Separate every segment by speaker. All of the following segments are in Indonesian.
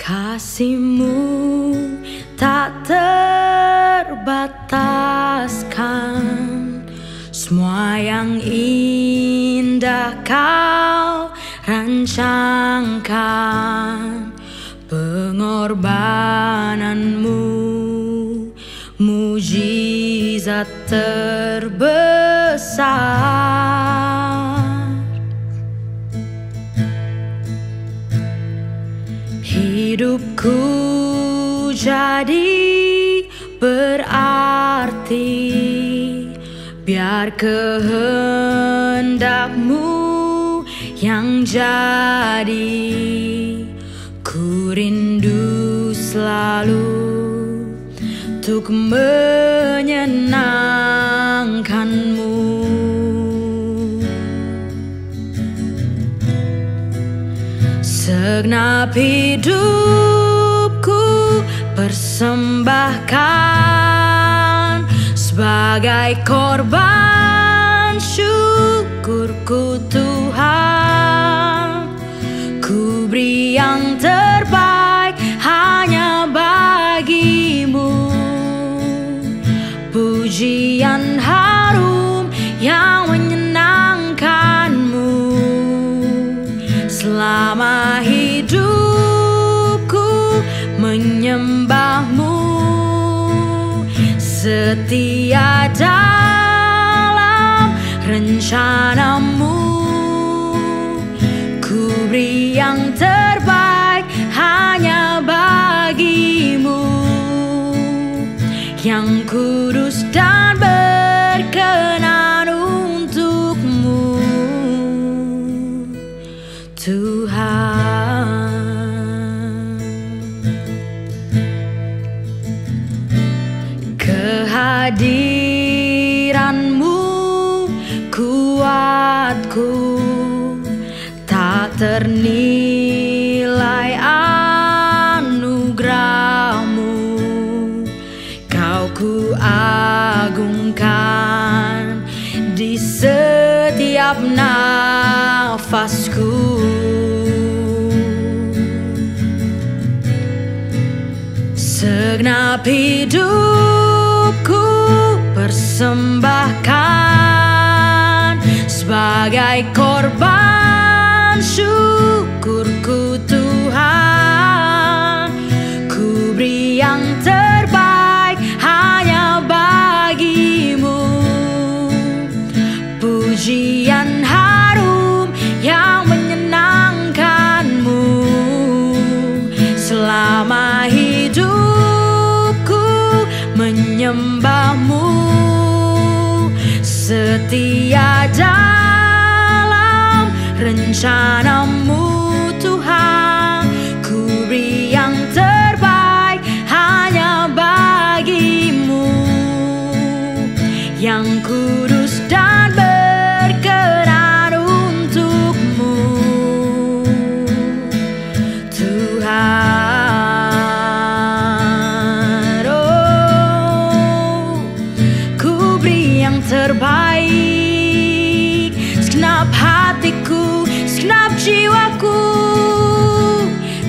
Speaker 1: Kasih-Mu tak terbataskan, semua yang indah Kau rancangkan. Pengorbanan-Mu mujizat terbesar. Hidupku jadi berarti, biar kehendak-Mu yang jadi. Ku rindu selalu untuk menyenangkan-Mu. Segenap hidupku persembahkan sebagai korban syukurku Tuhan. Ku beri yang terbaik hanya bagi-Mu, pujian harum yang menyenangkan-Mu. Selama hidupku menyembah-Mu, setia dalam rencana-Mu. Ku beri yang terbaik hanya bagi-Mu, yang kudus dan berkenan untuk-Mu, Tuhan. Kehadiran-Mu kuatku, tak ternilai anugerah-Mu. Kau ku agungkan di setiap nafasku. Segenap hidupku persembahkan sebagai korban syukurku Tuhan. Ku beri yang terbaik hanya bagi-Mu, pujian harum yang menyenangkan-Mu. Selama hidupku menyembah-Mu, setia dalam rencana-Mu Tuhan. Ku beri yang terbaik hanya bagi-Mu, yang kudus dan berkenan untuk-Mu, Tuhan. Oh, ku beri yang terbaik, segenap hatiku, segenap jiwaku,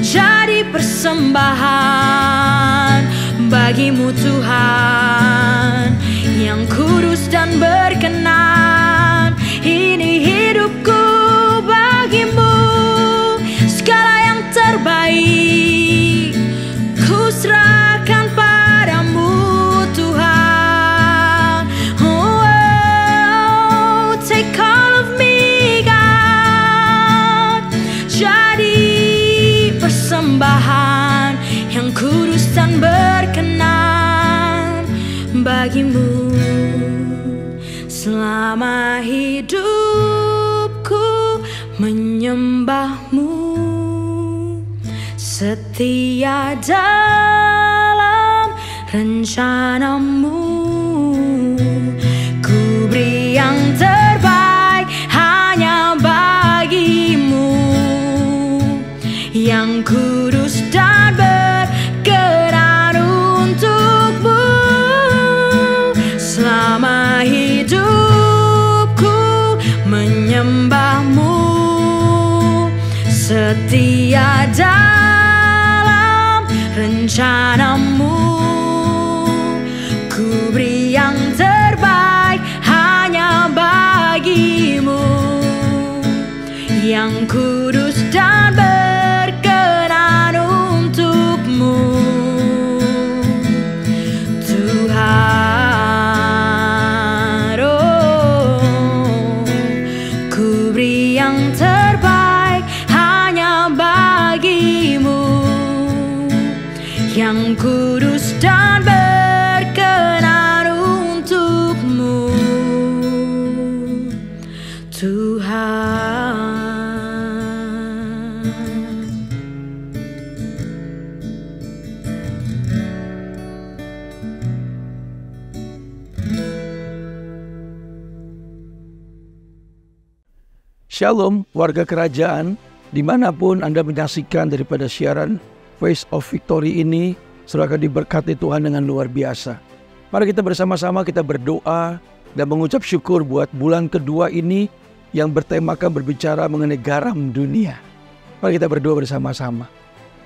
Speaker 1: jadi persembahan bagi-Mu Tuhan, yang kudus dan berkenan. Ini hidupku bagi-Mu, segala yang terbaik ku serahkan padamu Tuhan. Oh, oh, take all of me God, jadi persembahan yang kudus dan berkenan bagi-Mu. Selama hidupku menyembah-Mu, setia dalam rencana-Mu. Ku beri yang terbaik hanya bagi-Mu, yang kudus dan berkenan untuk-Mu. Selama hidupku menyembah-Mu, setia dalam rencanamu. Ku beri yang terbaik hanya bagimu, yang kudus dan berkenan untukmu, Tuhan. Oh, ku beri yang terbaik hanya bagimu, yang kudus dan berkenan untukmu, Tuhan.
Speaker 2: Shalom warga kerajaan, dimanapun Anda menyaksikan daripada siaran Voice of Victory ini, saudara akan diberkati Tuhan dengan luar biasa. Mari kita bersama-sama kita berdoa dan mengucap syukur buat bulan kedua ini yang bertemakan berbicara mengenai garam dunia. Mari kita berdoa bersama-sama.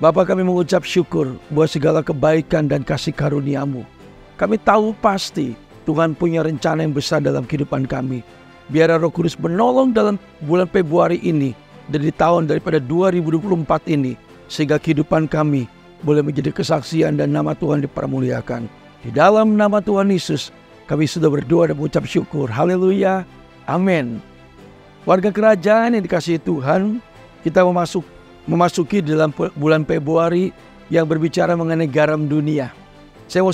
Speaker 2: Bapa, kami mengucap syukur buat segala kebaikan dan kasih karunia-Mu. Kami tahu pasti Tuhan punya rencana yang besar dalam kehidupan kami. Biar Roh Kudus menolong dalam bulan Februari ini dan di tahun daripada 2024 ini, sehingga kehidupan kami boleh menjadi kesaksian dan nama Tuhan dipermuliakan. Di dalam nama Tuhan Yesus, kami sudah berdoa dan mengucap syukur. Haleluya. Amin. Warga kerajaan yang dikasihi Tuhan, kita memasuki dalam bulan Februari yang berbicara mengenai garam dunia. Saya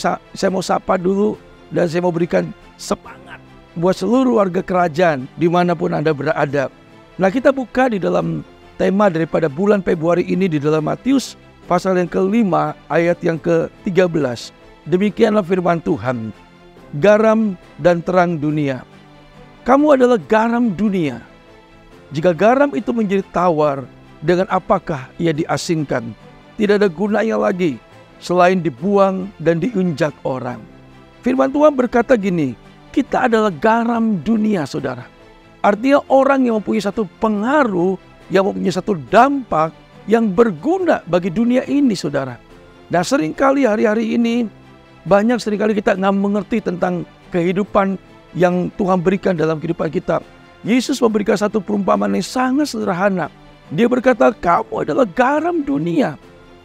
Speaker 2: mau sapa dulu dan saya mau berikan semangat buat seluruh warga kerajaan dimanapun Anda berada. Nah, kita buka di dalam tema daripada bulan Februari ini di dalam Matius pasal yang ke-5 ayat yang ke-13. Demikianlah firman Tuhan, garam dan terang dunia. Kamu adalah garam dunia. Jika garam itu menjadi tawar, dengan apakah ia diasinkan? Tidak ada gunanya lagi selain dibuang dan diinjak orang. Firman Tuhan berkata gini, kita adalah garam dunia, saudara. Artinya orang yang mempunyai satu pengaruh, yang mempunyai satu dampak yang berguna bagi dunia ini, saudara. Nah, seringkali hari-hari ini seringkali kita nggak mengerti tentang kehidupan yang Tuhan berikan dalam kehidupan kita. Yesus memberikan satu perumpamaan yang sangat sederhana. Dia berkata, kamu adalah garam dunia.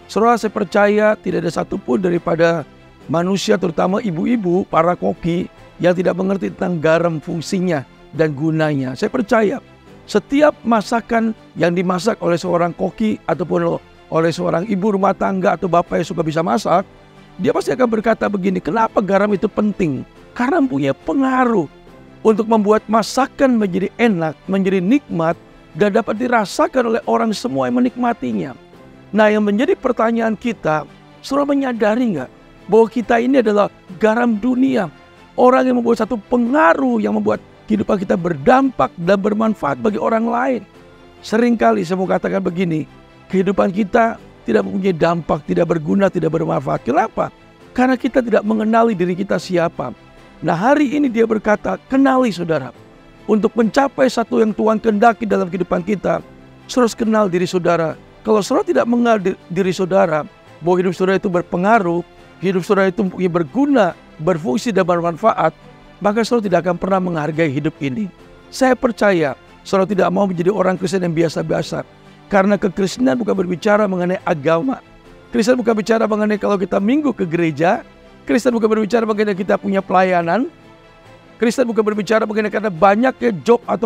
Speaker 2: Saudara, saya percaya tidak ada satupun daripada manusia, terutama ibu-ibu, para koki, yang tidak mengerti tentang garam fungsinya dan gunanya. Saya percaya setiap masakan yang dimasak oleh seorang koki ataupun oleh seorang ibu rumah tangga atau bapak yang suka bisa masak, dia pasti akan berkata begini, kenapa garam itu penting? Karena punya pengaruh untuk membuat masakan menjadi enak, menjadi nikmat, dan dapat dirasakan oleh orang semua yang menikmatinya. Nah, yang menjadi pertanyaan kita, saudara menyadari nggak bahwa kita ini adalah garam dunia? Orang yang membuat satu pengaruh yang membuat kehidupan kita berdampak dan bermanfaat bagi orang lain. Seringkali saya mau katakan begini, kehidupan kita tidak mempunyai dampak, tidak berguna, tidak bermanfaat. Kenapa? Karena kita tidak mengenali diri kita siapa. Nah, hari ini dia berkata, kenali saudara. Untuk mencapai satu yang Tuhan kehendaki dalam kehidupan kita, saudara harus kenal diri saudara. Kalau saudara tidak mengenal diri saudara, bahwa hidup saudara itu berpengaruh, hidup saudara itu berguna, berfungsi dan bermanfaat, maka saudara tidak akan pernah menghargai hidup ini. Saya percaya saudara tidak mau menjadi orang Kristen yang biasa-biasa. Karena kekristenan bukan berbicara mengenai agama. Kristen bukan bicara mengenai kalau kita minggu ke gereja. Kristen bukan berbicara mengenai kita punya pelayanan. Kristen bukan berbicara mengenai karena banyaknya job atau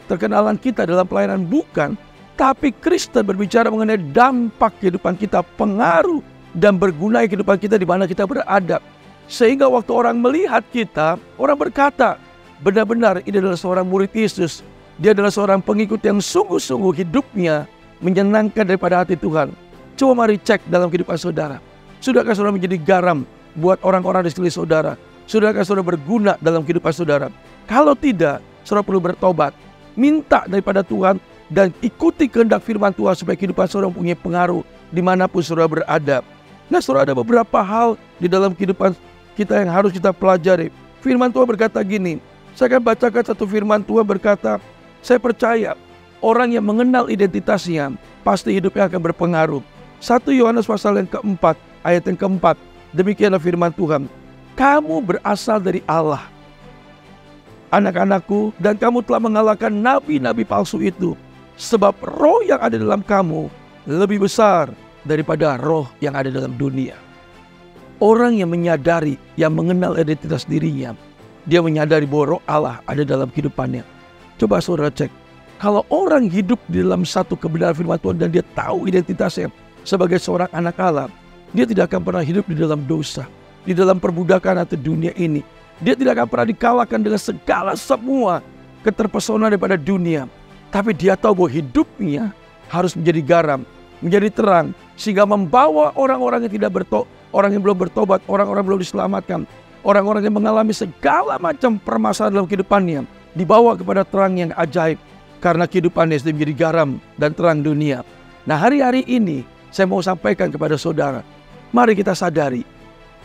Speaker 2: terkenalan kita dalam pelayanan. Bukan. Tapi Kristen berbicara mengenai dampak kehidupan kita, pengaruh dan berguna kehidupan kita di mana kita berada. Sehingga waktu orang melihat kita, orang berkata, benar-benar ini adalah seorang murid Yesus. Dia adalah seorang pengikut yang sungguh-sungguh hidupnya menyenangkan daripada hati Tuhan. Coba mari cek dalam kehidupan saudara. Sudahkah saudara menjadi garam buat orang-orang di sekeliling saudara? Sudahkah saudara berguna dalam kehidupan saudara? Kalau tidak, saudara perlu bertobat. Minta daripada Tuhan dan ikuti kehendak firman Tuhan supaya kehidupan saudara mempunyai pengaruh dimanapun saudara berada. Nah, saudara, ada beberapa hal di dalam kehidupan kita yang harus kita pelajari. Firman Tuhan berkata gini, saya akan bacakan satu firman Tuhan berkata, saya percaya orang yang mengenal identitasnya pasti hidupnya akan berpengaruh. 1 Yohanes pasal yang keempat ayat yang keempat. Demikianlah firman Tuhan. Kamu berasal dari Allah, anak-anakku, dan kamu telah mengalahkan nabi-nabi palsu itu. Sebab roh yang ada dalam kamu lebih besar daripada roh yang ada dalam dunia. Orang yang menyadari, yang mengenal identitas dirinya, dia menyadari bahwa roh Allah ada dalam kehidupannya. Coba saudara cek, kalau orang hidup di dalam satu kebenaran firman Tuhan dan dia tahu identitasnya sebagai seorang anak Allah, dia tidak akan pernah hidup di dalam dosa, di dalam perbudakan atau dunia ini. Dia tidak akan pernah dikalahkan dengan segala semua keterpesona daripada dunia. Tapi dia tahu bahwa hidupnya harus menjadi garam, menjadi terang, sehingga membawa orang-orang yang tidak orang yang belum bertobat, orang-orang belum diselamatkan, orang-orang yang mengalami segala macam permasalahan dalam kehidupannya, dibawa kepada terang yang ajaib, karena kehidupannya sudah menjadi garam dan terang dunia. Nah, hari-hari ini saya mau sampaikan kepada saudara, mari kita sadari,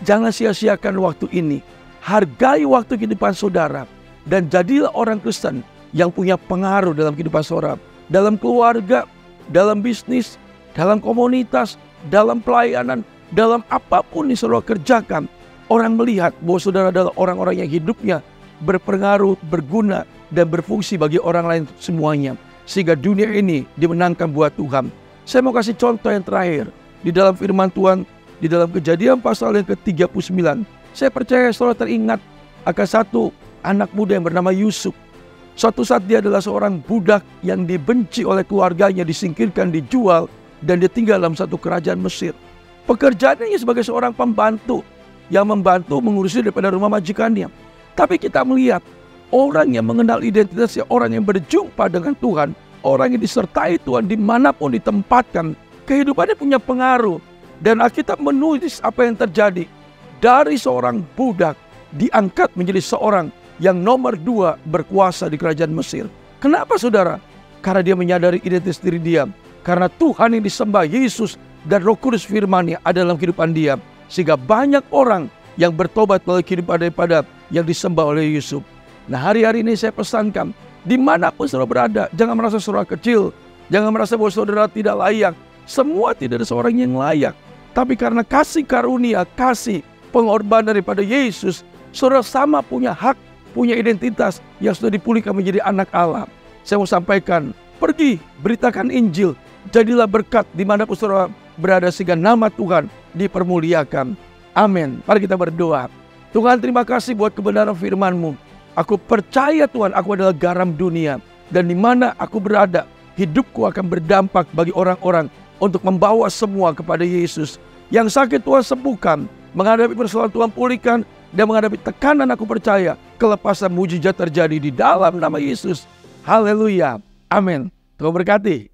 Speaker 2: jangan sia-siakan waktu ini. Hargai waktu kehidupan saudara, dan jadilah orang Kristen yang punya pengaruh dalam kehidupan saudara, dalam keluarga, dalam bisnis, dalam komunitas, dalam pelayanan, dalam apapun yang saudara kerjakan. Orang melihat bahwa saudara adalah orang-orang yang hidupnya berpengaruh, berguna, dan berfungsi bagi orang lain semuanya, sehingga dunia ini dimenangkan buat Tuhan. Saya mau kasih contoh yang terakhir di dalam firman Tuhan, di dalam Kejadian pasal yang ke-39. Saya percaya saudara teringat akan satu anak muda yang bernama Yusuf. Suatu saat dia adalah seorang budak yang dibenci oleh keluarganya, disingkirkan, dijual, dan dia tinggal dalam satu kerajaan Mesir. Pekerjaannya sebagai seorang pembantu yang membantu mengurusi daripada rumah majikannya. Tapi kita melihat orang yang mengenal identitasnya, orang yang berjumpa dengan Tuhan, orang yang disertai Tuhan dimanapun ditempatkan, kehidupannya punya pengaruh. Dan Alkitab menulis apa yang terjadi. Dari seorang budak diangkat menjadi seorang yang nomor 2 berkuasa di kerajaan Mesir. Kenapa saudara? Karena dia menyadari identitas diri dia. Karena Tuhan yang disembah, Yesus dan Roh Kudus firman-Nya ada dalam kehidupan dia. Sehingga banyak orang yang bertobat melalui kehidupan daripada yang disembah oleh Yusuf. Nah, hari-hari ini saya pesankan, dimanapun saudara berada, jangan merasa saudara kecil, jangan merasa bahwa saudara tidak layak. Semua tidak ada seorang yang layak. Tapi karena kasih karunia, kasih pengorbanan daripada Yesus, saudara sama punya hak, punya identitas yang sudah dipulihkan menjadi anak Allah. Saya mau sampaikan, pergi, beritakan Injil, jadilah berkat dimanapun saudara berada, sehingga nama Tuhan dipermuliakan. Amin. Mari kita berdoa. Tuhan, terima kasih buat kebenaran firman-Mu. Aku percaya Tuhan, aku adalah garam dunia, dan di mana aku berada, hidupku akan berdampak bagi orang-orang untuk membawa semua kepada Yesus. Yang sakit Tuhan sembuhkan, menghadapi persoalan Tuhan pulihkan, dan menghadapi tekanan aku percaya kelepasan mujizat terjadi di dalam nama Yesus. Haleluya. Amin. Tuhan berkati.